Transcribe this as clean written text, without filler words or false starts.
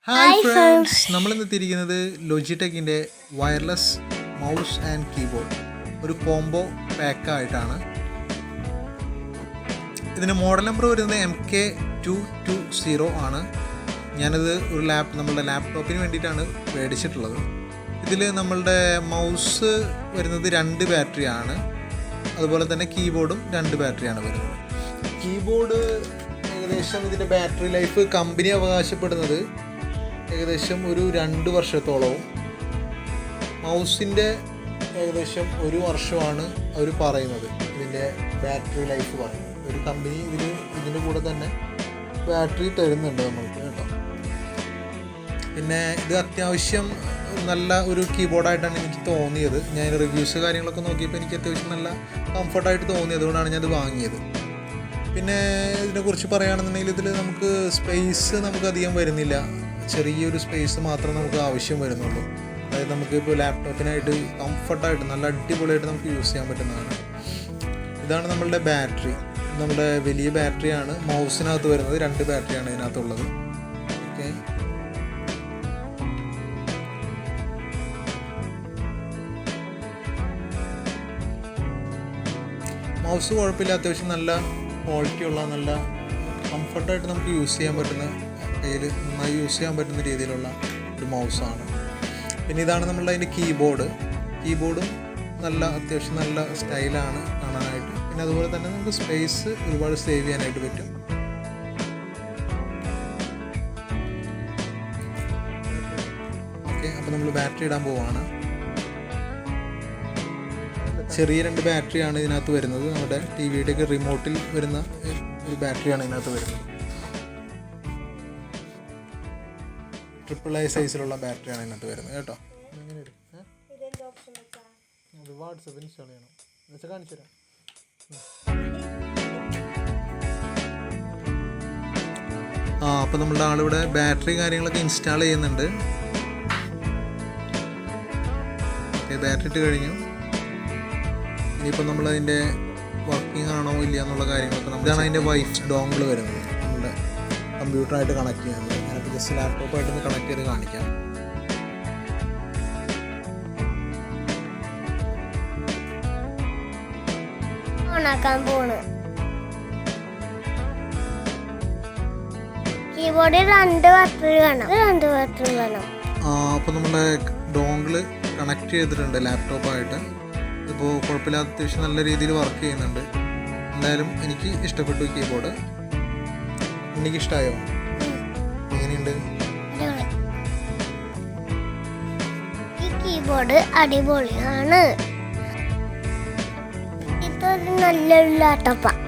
Hi friends, നമ്മളിന്ന് തിരിക്കുന്നത് ലോജിടെക്കിൻ്റെ wireless mouse and keyboard ഒരു combo പാക്കായിട്ടാണ്. ഇതിന് മോഡൽ നമ്പർ വരുന്നത് MK220 ആണ്. ഞാനത് ഒരു നമ്മളുടെ ലാപ്ടോപ്പിന് വേണ്ടിയിട്ടാണ് മേടിച്ചിട്ടുള്ളത്. ഇതിൽ നമ്മളുടെ മൗസ് വരുന്നത് 2 ബാറ്ററിയാണ്, അതുപോലെ തന്നെ കീബോർഡും 2 ബാറ്ററിയാണ് വരുന്നത്. കീബോർഡ് ഏകദേശം ഇതിൻ്റെ ബാറ്ററി ലൈഫ് കമ്പനി അവകാശപ്പെടുന്നത് ഏകദേശം ഒരു 2 വർഷത്തോളവും, മൗസിൻ്റെ ഏകദേശം 1 വർഷമാണ് അവർ പറയുന്നത് ഇതിൻ്റെ ബാറ്ററി ലൈഫ് പറയുന്നത്. ഒരു കമ്പനി ഇതിൻ്റെ കൂടെ തന്നെ ബാറ്ററി തരുന്നുണ്ട് നമ്മൾക്ക് കേട്ടോ. പിന്നെ ഇത് അത്യാവശ്യം നല്ല ഒരു കീബോർഡായിട്ടാണ് എനിക്ക് തോന്നിയത്. ഞാൻ റിവ്യൂസ് കാര്യങ്ങളൊക്കെ നോക്കിയപ്പോൾ എനിക്ക് അത്യാവശ്യം നല്ല കംഫർട്ടായിട്ട് തോന്നി, അതുകൊണ്ടാണ് ഞാനത് വാങ്ങിയത്. പിന്നെ ഇതിനെക്കുറിച്ച് പറയുകയാണെന്നുണ്ടെങ്കിൽ ഇതിൽ നമുക്ക് സ്പേസ് അധികം വരുന്നില്ല, ചെറിയൊരു സ്പേസ് മാത്രമേ നമുക്ക് ആവശ്യം വരുന്നുള്ളൂ. അതായത് നമുക്കിപ്പോൾ ലാപ്ടോപ്പിനായിട്ട് കംഫർട്ടായിട്ട് നല്ല അടിപൊളിയായിട്ട് നമുക്ക് യൂസ് ചെയ്യാൻ പറ്റുന്നതാണ്. ഇതാണ് നമ്മളുടെ ബാറ്ററി. നമ്മുടെ വലിയ ബാറ്ററിയാണ് മൗസിനകത്ത് വരുന്നത്. 2 ബാറ്ററിയാണ് ഇതിനകത്തുള്ളത്. ഓക്കെ, മൗസ് കുഴപ്പമില്ല, അത്യാവശ്യം നല്ല ക്വാളിറ്റിയുള്ള നല്ല കംഫർട്ടായിട്ട് നമുക്ക് യൂസ് ചെയ്യാൻ പറ്റുന്ന, കയ്യിൽ നന്നായി യൂസ് ചെയ്യാൻ പറ്റുന്ന രീതിയിലുള്ള ഒരു മൗസാണ്. പിന്നെ ഇതാണ് നമ്മളുടെ അതിൻ്റെ കീബോർഡും നല്ല അത്യാവശ്യം നല്ല സ്റ്റൈലാണ് കാണാനായിട്ട്. പിന്നെ അതുപോലെ തന്നെ നമുക്ക് സ്പേസ് ഒരുപാട് സേവ് ചെയ്യാനായിട്ട് പറ്റും. ഓക്കെ, അപ്പോൾ നമ്മൾ ബാറ്ററി ഇടാൻ പോവാണ്. ചെറിയ 2 ബാറ്ററിയാണ് ഇതിനകത്ത് വരുന്നത്. നമ്മുടെ ടിവിയുടെയൊക്കെ റിമോട്ടിൽ വരുന്ന ഒരു ബാറ്ററിയാണ് ഇതിനകത്ത് വരുന്നത്. AAA സൈസിലുള്ള ബാറ്ററിയാണ് ഇതിനകത്ത് വരുന്നത് കേട്ടോ. വാട്സപ്പ് ഇൻസ്റ്റാൾ ചെയ്യണം എന്നുവെച്ചാൽ കാണിച്ചു തരാം. അപ്പോൾ നമ്മളുടെ ആളിവിടെ ബാറ്ററി കാര്യങ്ങളൊക്കെ ഇൻസ്റ്റാൾ ചെയ്യുന്നുണ്ട്. ഓക്കെ, ബാറ്ററി ഇട്ട് കഴിഞ്ഞു. ഇനിയിപ്പോൾ നമ്മളതിൻ്റെ വർക്കിംഗ് ആണോ ഇല്ല എന്നുള്ള കാര്യങ്ങളൊക്കെ ഇതാണ് അതിൻ്റെ വൈഫ് ഡോങ്കിൾ വരുന്നത്, നമ്മുടെ കമ്പ്യൂട്ടറായിട്ട് കണക്ട് ചെയ്യുന്നത്. ഞാനിപ്പോൾ ജസ്റ്റ് ലാപ്ടോപ്പായിട്ടൊന്ന് കണക്ട് ചെയ്ത് കാണിക്കാം. അപ്പോൾ നമ്മുടെ ഡോങ്കിള് കണക്ട് ചെയ്തിട്ടുണ്ട് ലാപ്ടോപ്പായിട്ട്. ഇപ്പോൾ കുഴപ്പമില്ലാത്ത അത്യാവശ്യം നല്ല രീതിയിൽ വർക്ക് ചെയ്യുന്നുണ്ട്. എന്തായാലും എനിക്ക് ഇഷ്ടപ്പെട്ടു കീബോർഡ്. എനിക്കിഷ്ടമായോ? എങ്ങനെയുണ്ട് ഈ കീബോർഡ്? അടിപൊളിയാണ്. ഇതൊരു നല്ലൊരു ലാപ്ടോപ്പാണ്.